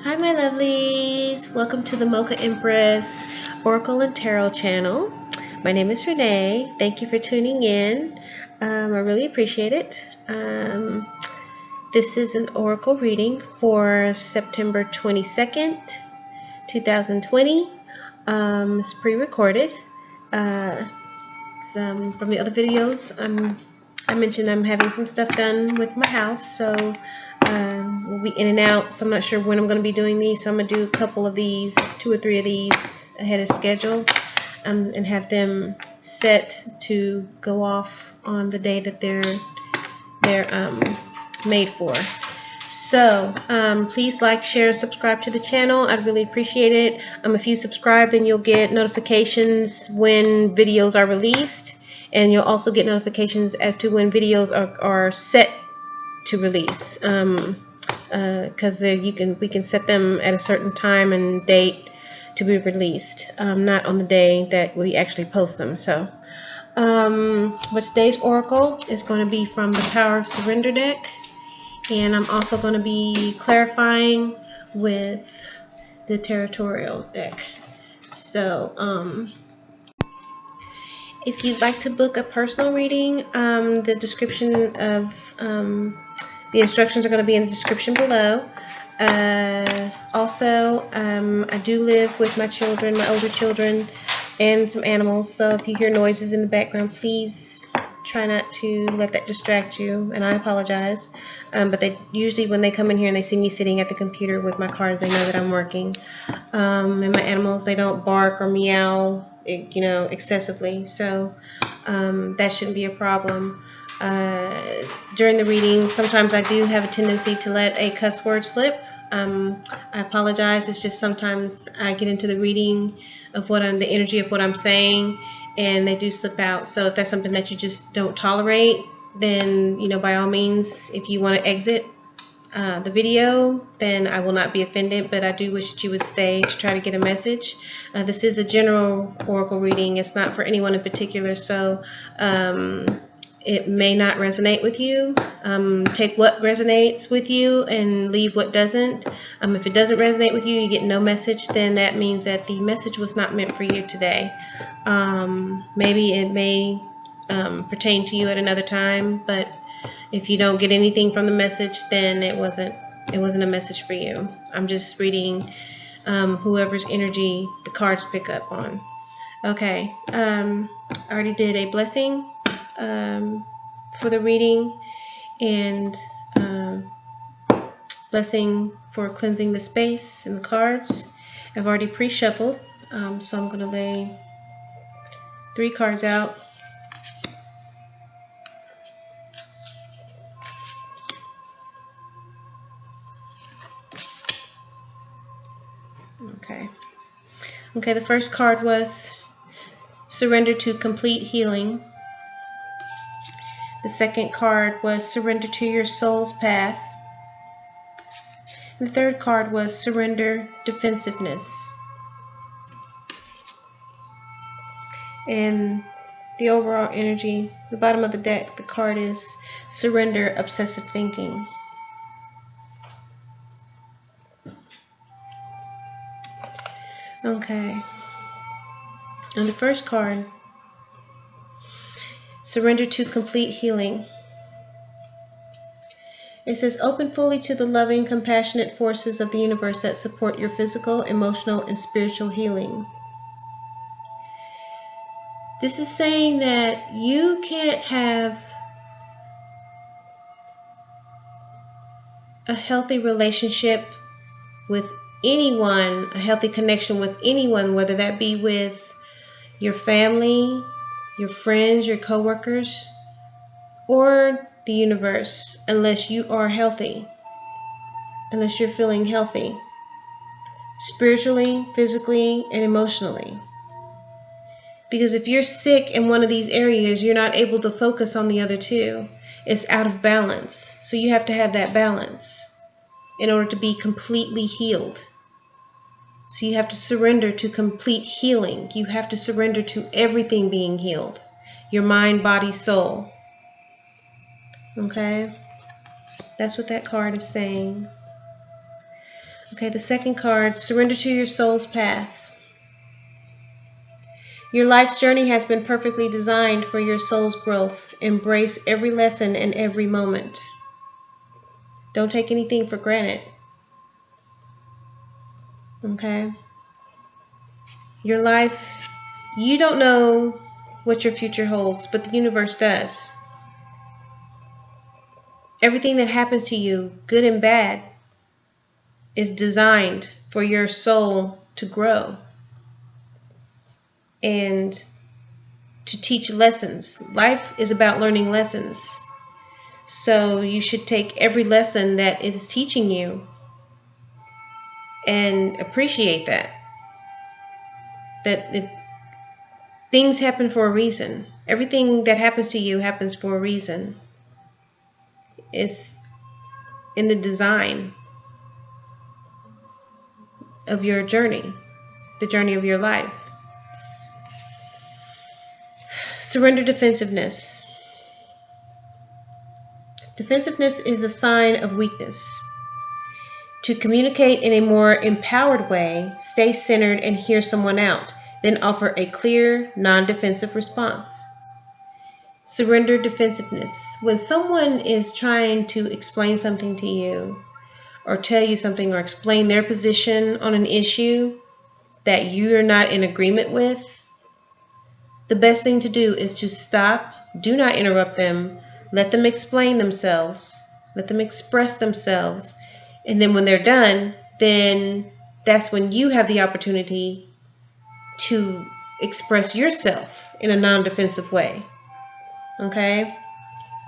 Hi my lovelies, welcome to the MochaEmprss Oracle and Tarot channel. My name is Renee. Thank you for tuning in. I really appreciate it. This is an Oracle reading for September 22nd, 2020. It's pre-recorded. From the other videos, I mentioned I'm having some stuff done with my house, so we'll be in and out, so I'm not sure when I'm going to be doing these, so I'm going to do a couple of these, 2 or 3 of these ahead of schedule, and have them set to go off on the day that they're made for. So please like, share, subscribe to the channel. I'd really appreciate it. If you subscribe, then you'll get notifications when videos are released, and you'll also get notifications as to when videos are set to release, because we can set them at a certain time and date to be released, not on the day that we actually post them. So but today's oracle is going to be from the Power of Surrender deck, and I'm also going to be clarifying with the Tarotorial deck. So if you'd like to book a personal reading, the description of the instructions are going to be in the description below. Also, I do live with my children, my older children, and some animals, so if you hear noises in the background, please try not to let that distract you, and I apologize. But they usually, when they come in here and they see me sitting at the computer with my cards, they know that I'm working. And my animals, they don't bark or meow, excessively, so that shouldn't be a problem. During the reading, sometimes I do have a tendency to let a cuss word slip. I apologize. It's just sometimes I get into the reading of the energy of what I'm saying, and they do slip out. So if that's something that you just don't tolerate, then by all means, if you want to exit the video, then I will not be offended, but I do wish that you would stay to try to get a message. This is a general oracle reading. It's not for anyone in particular, so it may not resonate with you. Take what resonates with you and leave what doesn't. If it doesn't resonate with you, you get no message, then that means that the message was not meant for you today. Maybe it may pertain to you at another time, but if you don't get anything from the message, then it wasn't a message for you. I'm just reading whoever's energy the cards pick up on. Okay, I already did a blessing for the reading, and blessing for cleansing the space and the cards. I've already pre-shuffled, so I'm going to lay 3 cards out. Okay, the first card was Surrender to Complete Healing. The second card was Surrender to Your Soul's Path. And the third card was Surrender Defensiveness. And the overall energy, the bottom of the deck, the card is Surrender Obsessive Thinking. Okay. On the first card, Surrender to Complete Healing. It says, open fully to the loving, compassionate forces of the universe that support your physical, emotional, and spiritual healing. This is saying that you can't have a healthy relationship with anyone, a healthy connection with anyone, whether that be with your family, your friends, your coworkers, or the universe, unless you are healthy, unless you're feeling healthy, spiritually, physically, and emotionally. Because if you're sick in one of these areas, you're not able to focus on the other two. It's out of balance. So you have to have that balance in order to be completely healed. So you have to surrender to complete healing. You have to surrender to everything being healed. Your mind, body, soul. Okay? That's what that card is saying. Okay, the second card, surrender to your soul's path. Your life's journey has been perfectly designed for your soul's growth. Embrace every lesson and every moment. Don't take anything for granted. Okay? Your life, you don't know what your future holds, but the universe does. Everything that happens to you, good and bad, is designed for your soul to grow and to teach lessons. Life is about learning lessons. So you should take every lesson that it is teaching you and appreciate that. Things happen for a reason. Everything that happens to you happens for a reason. It's in the design of your journey, the journey of your life. Surrender defensiveness. Defensiveness is a sign of weakness. To communicate in a more empowered way, stay centered and hear someone out, then offer a clear, non-defensive response. Surrender defensiveness. When someone is trying to explain something to you, or tell you something, or explain their position on an issue that you're not in agreement with, the best thing to do is to stop, do not interrupt them, let them explain themselves, let them express themselves, and then when they're done, then that's when you have the opportunity to express yourself in a non-defensive way. Okay?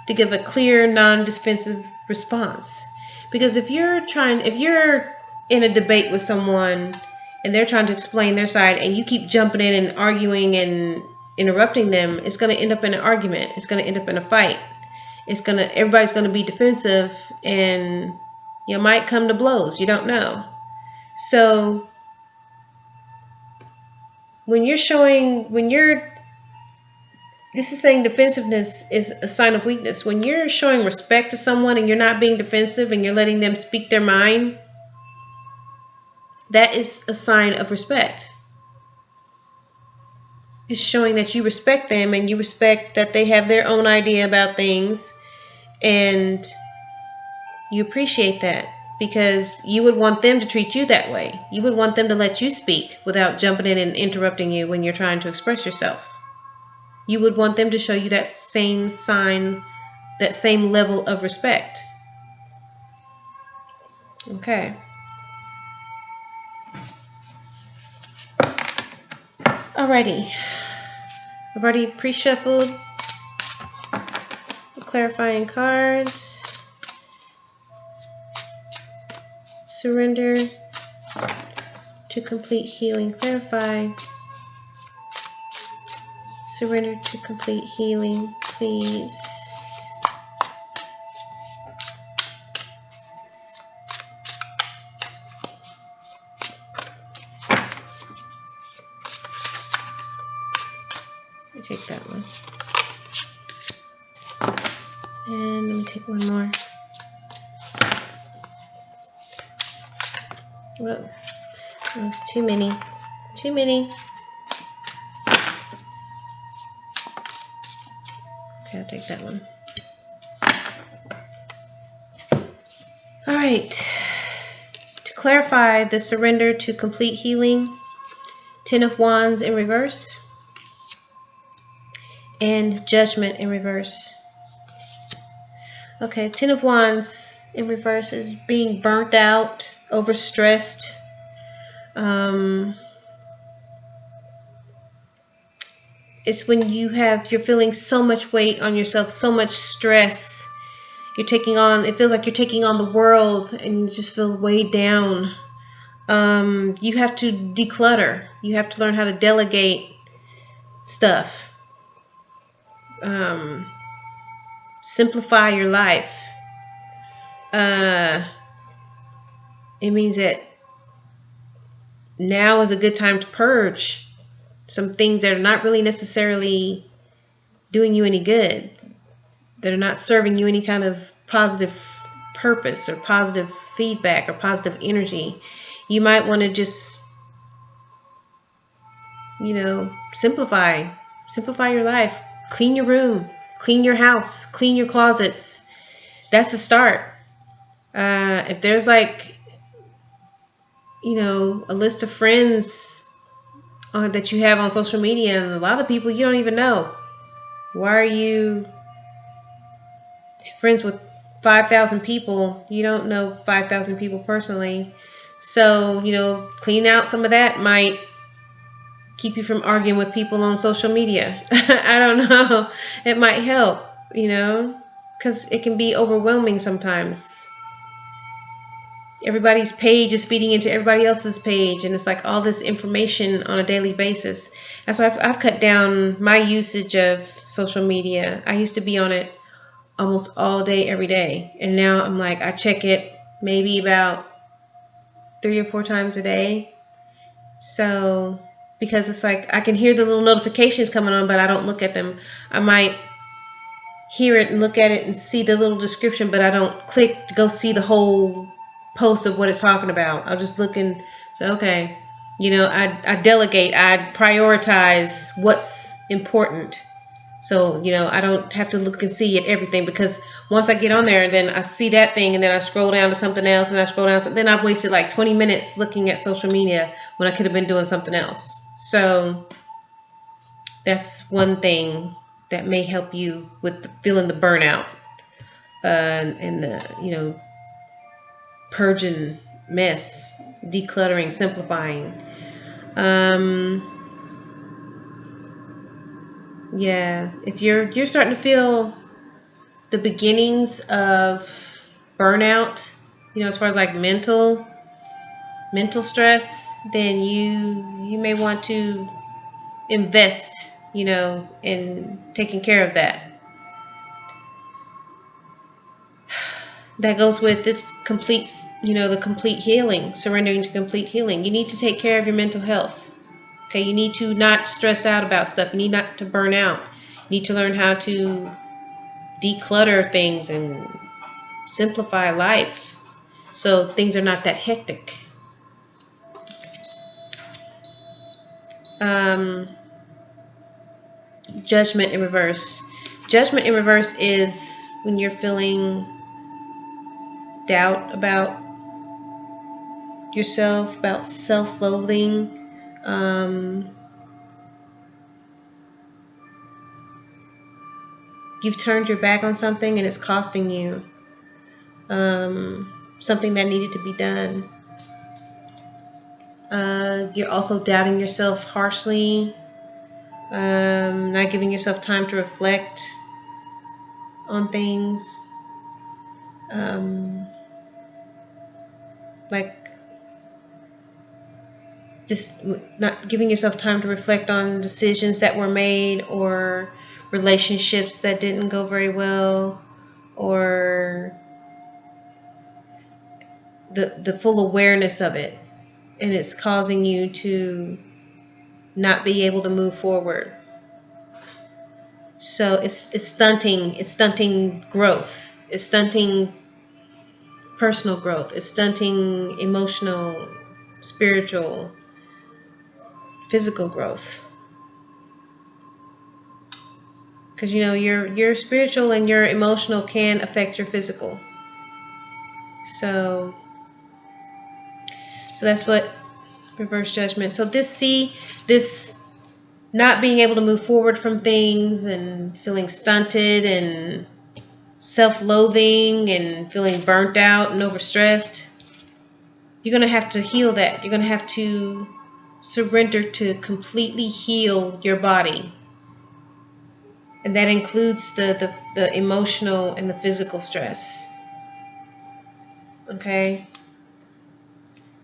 To give a clear, non-defensive response. Because if you're in a debate with someone and they're trying to explain their side and you keep jumping in and arguing and interrupting them, it's going to end up in an argument. It's going to end up in a fight. Everybody's going to be defensive and you might come to blows. You don't know. So this is saying defensiveness is a sign of weakness. When you're showing respect to someone and you're not being defensive and you're letting them speak their mind, that is a sign of respect. It's showing that you respect them and you respect that they have their own idea about things, and you appreciate that because you would want them to treat you that way. You would want them to let you speak without jumping in and interrupting you when you're trying to express yourself. You would want them to show you that same sign, that same level of respect. Okay. Alrighty. I've already pre-shuffled the clarifying cards. Surrender to complete healing. Clarify. Surrender to complete healing, please. Let me take that one. And let me take one more. Whoa, that was too many. Too many. Okay, I'll take that one. All right. To clarify the surrender to complete healing, 10 of Wands in reverse and Judgment in reverse. Okay, 10 of Wands in reverse is being burnt out, overstressed. It's when you're feeling so much weight on yourself, so much stress. It feels like you're taking on the world and you just feel weighed down. You have to declutter. You have to learn how to delegate stuff. Simplify your life. It means that now is a good time to purge some things that are not really necessarily doing you any good, that are not serving you any kind of positive purpose or positive feedback or positive energy, you might want to just, simplify your life. Clean your room, clean your house, clean your closets. That's the start. If there's like, a list of friends that you have on social media, and a lot of people you don't even know. Why are you friends with 5,000 people? You don't know 5,000 people personally. So, clean out some of that might keep you from arguing with people on social media. I don't know. It might help, because it can be overwhelming sometimes. Everybody's page is feeding into everybody else's page, and it's like all this information on a daily basis. That's why I've cut down my usage of social media. I used to be on it almost all day, every day, and now I'm like, I check it maybe about 3 or 4 times a day. So, because it's like I can hear the little notifications coming on, but I don't look at them. I might hear it and look at it and see the little description, but I don't click to go see the whole post of what it's talking about. I'll just look and say, okay, I delegate, I prioritize what's important. So, I don't have to look and see at everything, because once I get on there, then I see that thing, and then I scroll down to something else, and I scroll down, then I've wasted like 20 minutes looking at social media when I could have been doing something else. So that's one thing that may help you with feeling the burnout and the, purging mess, decluttering, simplifying. Yeah, if you're starting to feel the beginnings of burnout, as far as like mental stress, then you may want to invest, in taking care of that. That goes with this the complete healing, surrendering to complete healing. You need to take care of your mental health. Okay, you need to not stress out about stuff. You need not to burn out. You need to learn how to declutter things and simplify life so things are not that hectic. Judgment in reverse. Judgment in reverse is when you're feeling doubt about yourself, about self-loathing. You've turned your back on something and it's costing you something that needed to be done. You're also doubting yourself harshly, not giving yourself time to reflect on things, like just not giving yourself time to reflect on decisions that were made, or relationships that didn't go very well, or the full awareness of it, and it's causing you to not be able to move forward. So it's stunting growth. It's stunting personal growth. It's stunting emotional, spiritual, physical growth. Because your spiritual and your emotional can affect your physical. So that's what reverse judgment. So this not being able to move forward from things and feeling stunted and self-loathing and feeling burnt out and overstressed, you're going to have to heal that. You're going to have to surrender to completely heal your body. And that includes the emotional and the physical stress. Okay?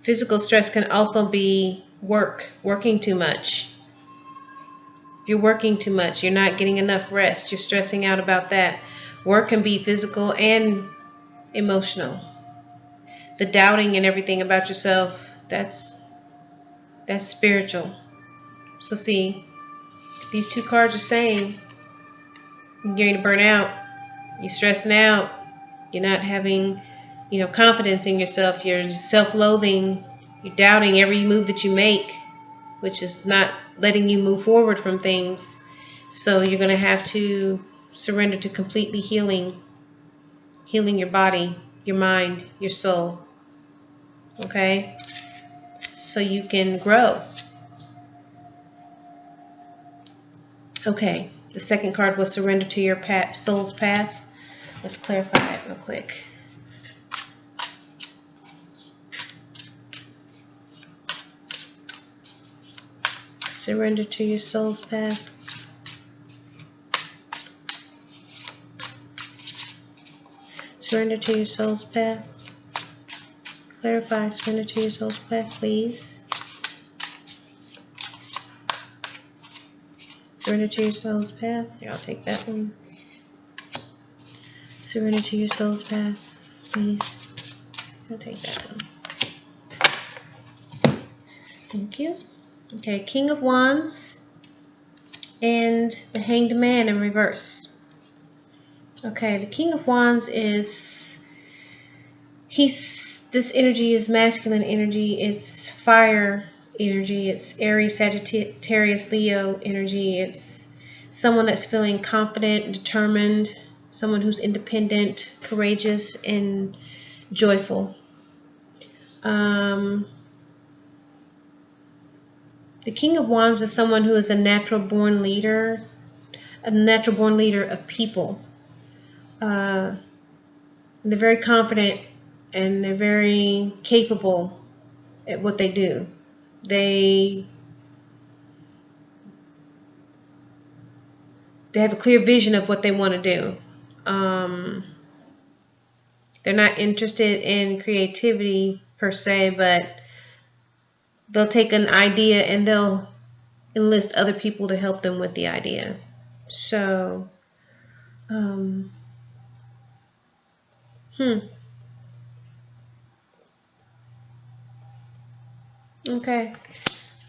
Physical stress can also be working too much. If you're working too much, you're not getting enough rest, you're stressing out about that. Work can be physical and emotional. The doubting and everything about yourself, that's spiritual. So see, these 2 cards are saying you're getting to burn out, you're stressing out, you're not having confidence in yourself. You're self-loathing. You're doubting every move that you make, which is not letting you move forward from things. So you're going to have to surrender to completely healing your body, your mind, your soul. Okay? So you can grow. Okay, the second card was surrender to your soul's path. Let's clarify that real quick. Surrender to your soul's path. Surrender to your soul's path. Clarify, surrender to your soul's path, please. Surrender to your soul's path. Here, I'll take that one. Surrender to your soul's path, please. I'll take that one. Thank you. Okay, King of Wands and the Hanged Man in reverse. Okay, the King of Wands is, this energy is masculine energy. It's fire energy. It's Aries, Sagittarius, Leo energy. It's someone that's feeling confident, determined, someone who's independent, courageous, and joyful. The King of Wands is someone who is a natural born leader of people. They're very confident and they're very capable at what they do. They have a clear vision of what they want to do. They're not interested in creativity per se, but they'll take an idea and they'll enlist other people to help them with the idea. So, Okay.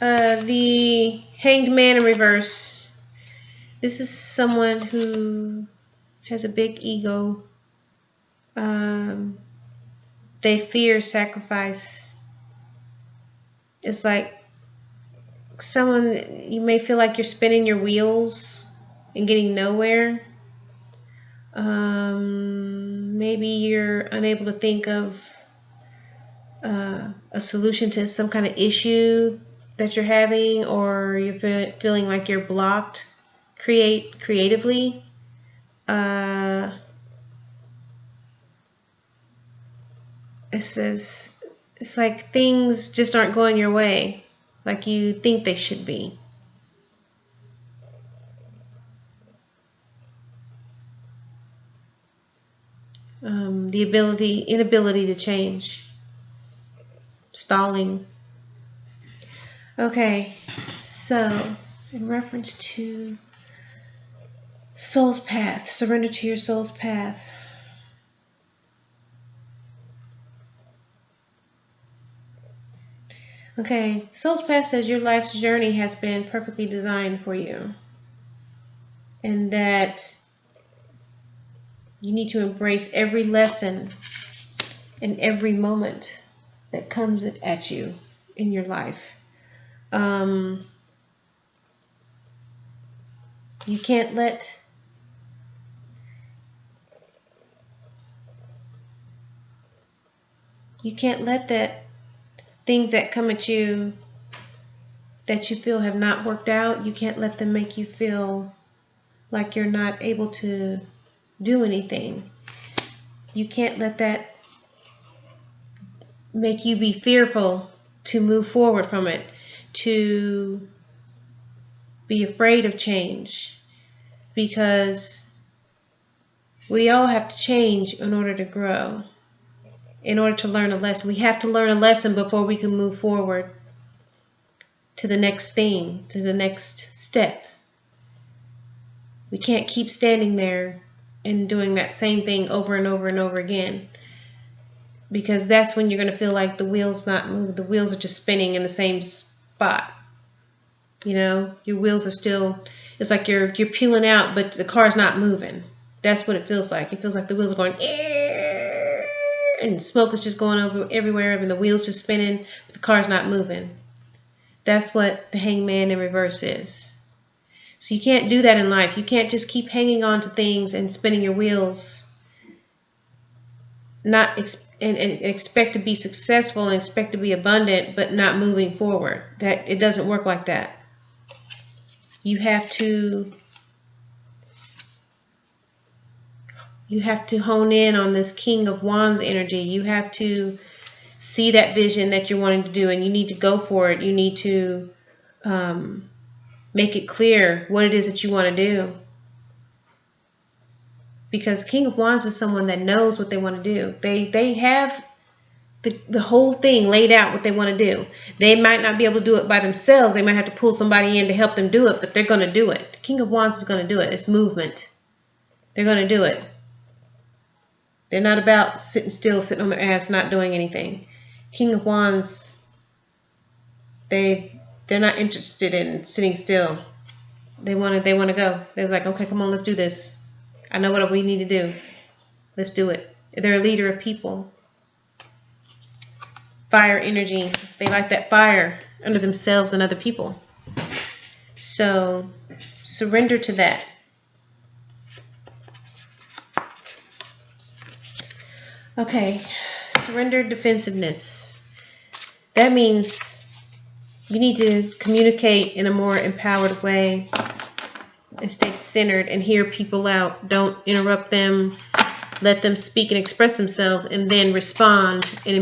The Hanged Man in reverse. This is someone who has a big ego. They fear sacrifice. It's like someone, you may feel like you're spinning your wheels and getting nowhere. Maybe you're unable to think of a solution to some kind of issue that you're having, or you're feeling like you're blocked creatively. It says it's like things just aren't going your way like you think they should be. The inability to change. Stalling. Okay, so in reference to soul's path, surrender to your soul's path. Okay, soul's path says your life's journey has been perfectly designed for you, and that you need to embrace every lesson and every moment that comes at you in your life. You can't let that things that come at you that you feel have not worked out, you can't let them make you feel like you're not able to do anything. You can't let that make you be fearful to move forward from it, to be afraid of change, because we all have to change in order to grow, in order to learn a lesson. We have to learn a lesson before we can move forward to the next thing, to the next step. We can't keep standing there and doing that same thing over and over and over again, because that's when you're going to feel like the wheels not move. The wheels are just spinning in the same spot. You know, your wheels are still, it's like you're peeling out, but the car's not moving. That's what it feels like. It feels like the wheels are going, and smoke is just going over everywhere and the wheels just spinning, but the car's not moving. That's what the hangman in reverse is. So you can't do that in life. You can't just keep hanging on to things and spinning your wheels, and expect to be successful and expect to be abundant, but not moving forward. That it doesn't work like that. You have to hone in on this King of Wands energy. You have to see that vision that you're wanting to do, and you need to go for it. You need to make it clear what it is that you want to do. Because King of Wands is someone that knows what they want to do. They have the whole thing laid out, what they want to do. They might not be able to do it by themselves. They might have to pull somebody in to help them do it, but they're going to do it. King of Wands is going to do it. It's movement. They're going to do it. They're not about sitting still, sitting on their ass, not doing anything. King of Wands, they're not interested in sitting still. They want to go. They're like, okay, come on, let's do this. I know what we need to do. Let's do it. They're a leader of people. Fire energy. They like that fire under themselves and other people. So surrender to that. Okay, surrender defensiveness. That means you need to communicate in a more empowered way and stay centered and hear people out. Don't interrupt them. Let them speak and express themselves, and then respond in a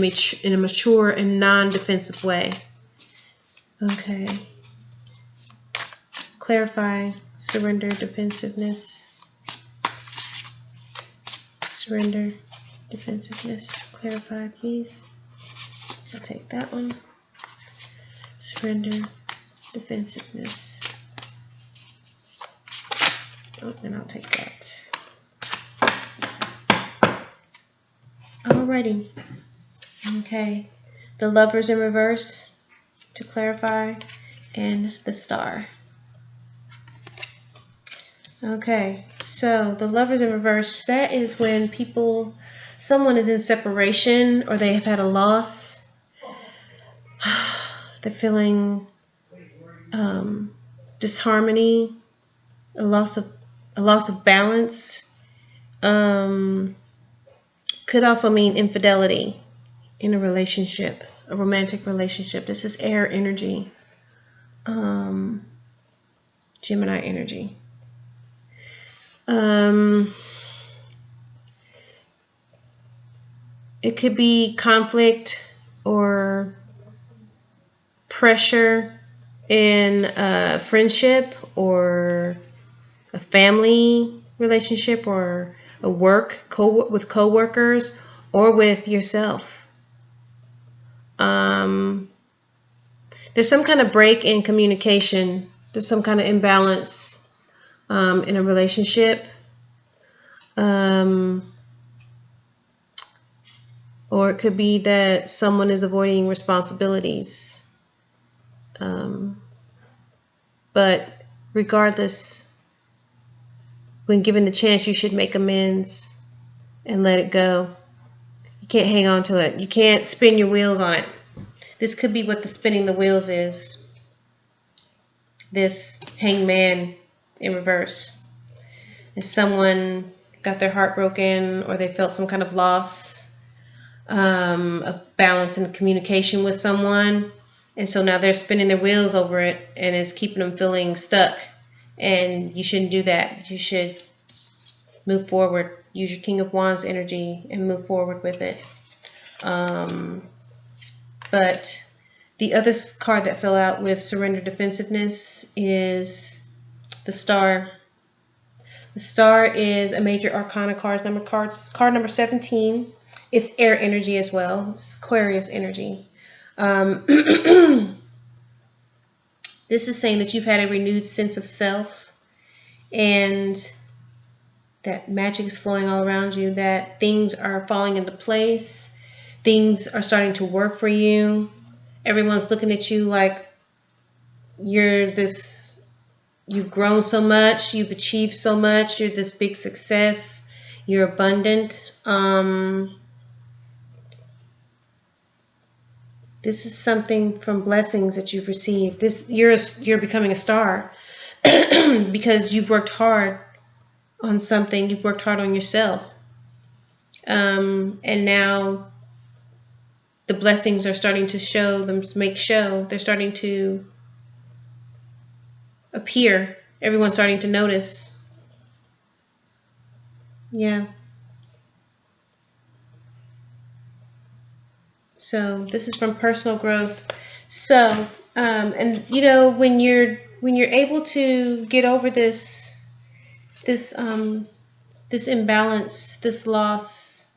mature and non-defensive way. Okay. Clarify, surrender, defensiveness. Surrender, defensiveness. Clarify, please. I'll take that one. Surrender, defensiveness. Oh, and I'll take that. Alrighty. Okay. The Lovers in reverse to clarify, and the Star. Okay. So the Lovers in reverse, that is when someone is in separation or they have had a loss. They're feeling disharmony, a loss of balance. Could also mean infidelity in a relationship, a romantic relationship. This is air energy, Gemini energy. It could be conflict or pressure in a friendship or a family relationship or a with co-workers or with yourself. There's some kind of break in communication. There's some kind of imbalance in a relationship. Or it could be that someone is avoiding responsibilities. But regardless, when given the chance, you should make amends and let it go. You can't hang on to it. You can't spin your wheels on it. This could be what the spinning the wheels is. This hangman in reverse. If someone got their heart broken or they felt some kind of loss, of balance in communication with someone, and so now they're spinning their wheels over it and it's keeping them feeling stuck. And you shouldn't do that. You should move forward. Use your King of Wands energy and move forward with it. But the other card that fell out with surrender defensiveness is the Star. The Star is a major arcana card number 17. It's air energy as well. It's Aquarius energy. This is saying that you've had a renewed sense of self and that magic is flowing all around you, that things are falling into place. Things are starting to work for you. Everyone's looking at you like you've grown so much, you've achieved so much, you're this big success, you're abundant. This is something from blessings that you've received. You're becoming a star because you've worked hard on something. You've worked hard on yourself. And now the blessings are starting to show. They're starting to appear. Everyone's starting to notice. Yeah. So this is from personal growth. So, and you know, when you're able to get over this imbalance, this loss,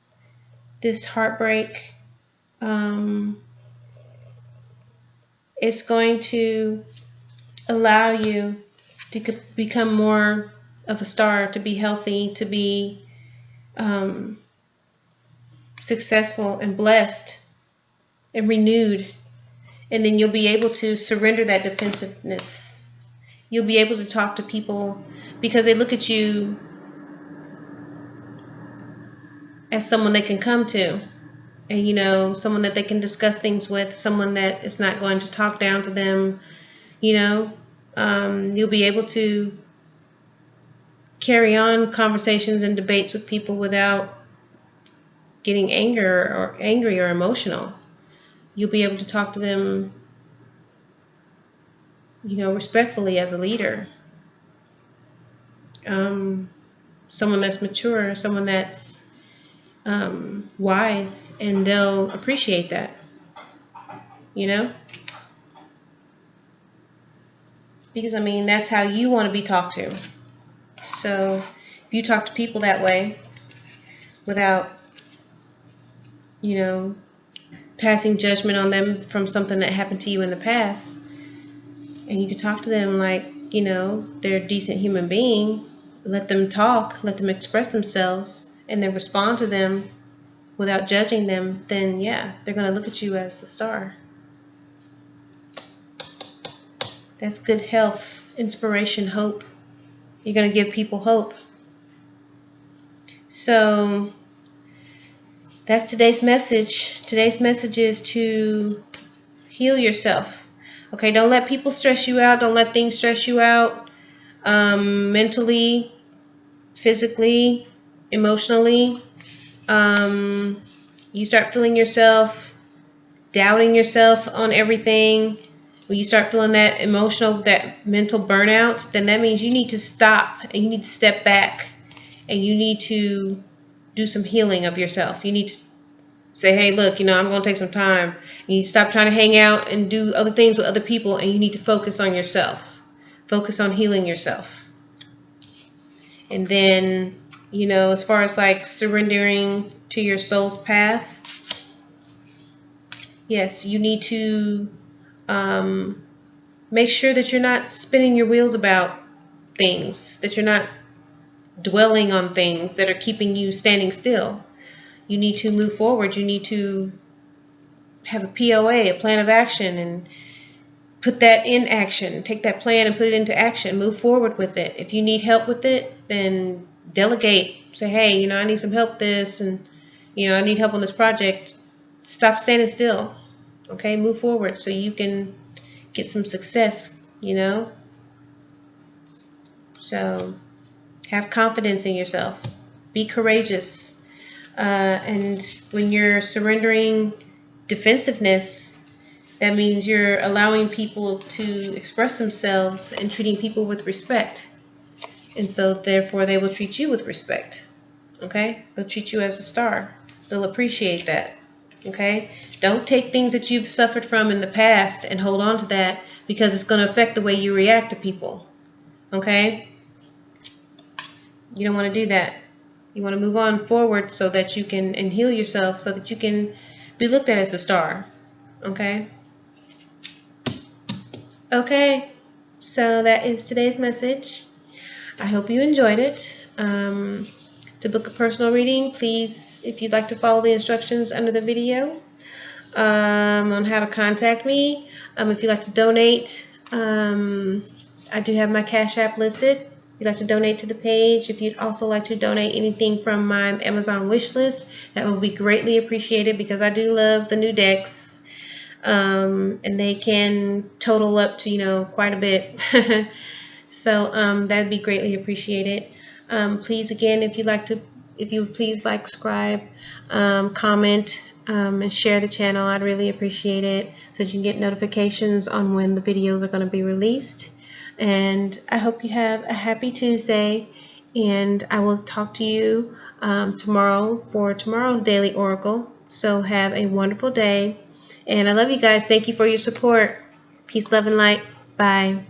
this heartbreak, it's going to allow you to become more of a star, to be healthy, to be successful and blessed and renewed. And then you'll be able to surrender that defensiveness. You'll be able to talk to people because they look at you as someone they can come to. And, you know, someone that they can discuss things with, someone that is not going to talk down to them, you know. You'll be able to carry on conversations and debates with people without getting angry or emotional. You'll be able to talk to them, you know, respectfully as a leader. Someone that's mature, someone that's wise, and they'll appreciate that, you know? Because, I mean, that's how you want to be talked to. So if you talk to people that way without, you know, passing judgment on them from something that happened to you in the past, and you can talk to them like, you know, they're a decent human being, let them talk, let them express themselves, and then respond to them without judging them, then yeah, they're going to look at you as the star. That's good health, inspiration, hope. You're going to give people hope. So that's today's message. Today's message is to heal yourself. Okay, don't let people stress you out. Don't let things stress you out. Mentally, physically, emotionally. You start feeling yourself, doubting yourself on everything. When you start feeling that mental burnout, then that means you need to stop and you need to step back and you need to do some healing of yourself. You need to say, hey, look, you know, I'm going to take some time. And you stop trying to hang out and do other things with other people, and you need to focus on yourself. Focus on healing yourself. And then, you know, as far as like surrendering to your soul's path, yes, you need to make sure that you're not spinning your wheels about things, that you're not dwelling on things that are keeping you standing still. You need to move forward. You need to have a POA, a plan of action, and put that in action. Take that plan and put it into action. Move forward with it. If you need help with it, then delegate. Say, hey, you know, I need some help with this, and, you know, I need help on this project. Stop standing still. Okay, move forward so you can get some success, you know. So have confidence in yourself. Be courageous. And when you're surrendering defensiveness, that means you're allowing people to express themselves and treating people with respect. And so therefore they will treat you with respect. Okay? They'll treat you as a star. They'll appreciate that. Okay? Don't take things that you've suffered from in the past and hold on to that, because it's going to affect the way you react to people. Okay? You don't want to do that. You want to move on forward so that you can, and heal yourself so that you can be looked at as a star. Okay? Okay. So that is today's message. I hope you enjoyed it. To book a personal reading, please, if you'd like to follow the instructions under the video on how to contact me. If you'd like to donate, I do have my Cash App listed. If you'd like to donate to the page, if you'd also like to donate anything from my Amazon wish list, that would be greatly appreciated, because I do love the new decks. and they can total up to, quite a bit. So that'd be greatly appreciated. Please, again, if you would please like, subscribe, comment, and share the channel. I'd really appreciate it, so that you can get notifications on when the videos are going to be released. And I hope you have a happy Tuesday, and I will talk to you tomorrow for tomorrow's Daily Oracle. So have a wonderful day, and I love you guys. Thank you for your support. Peace, love, and light. Bye.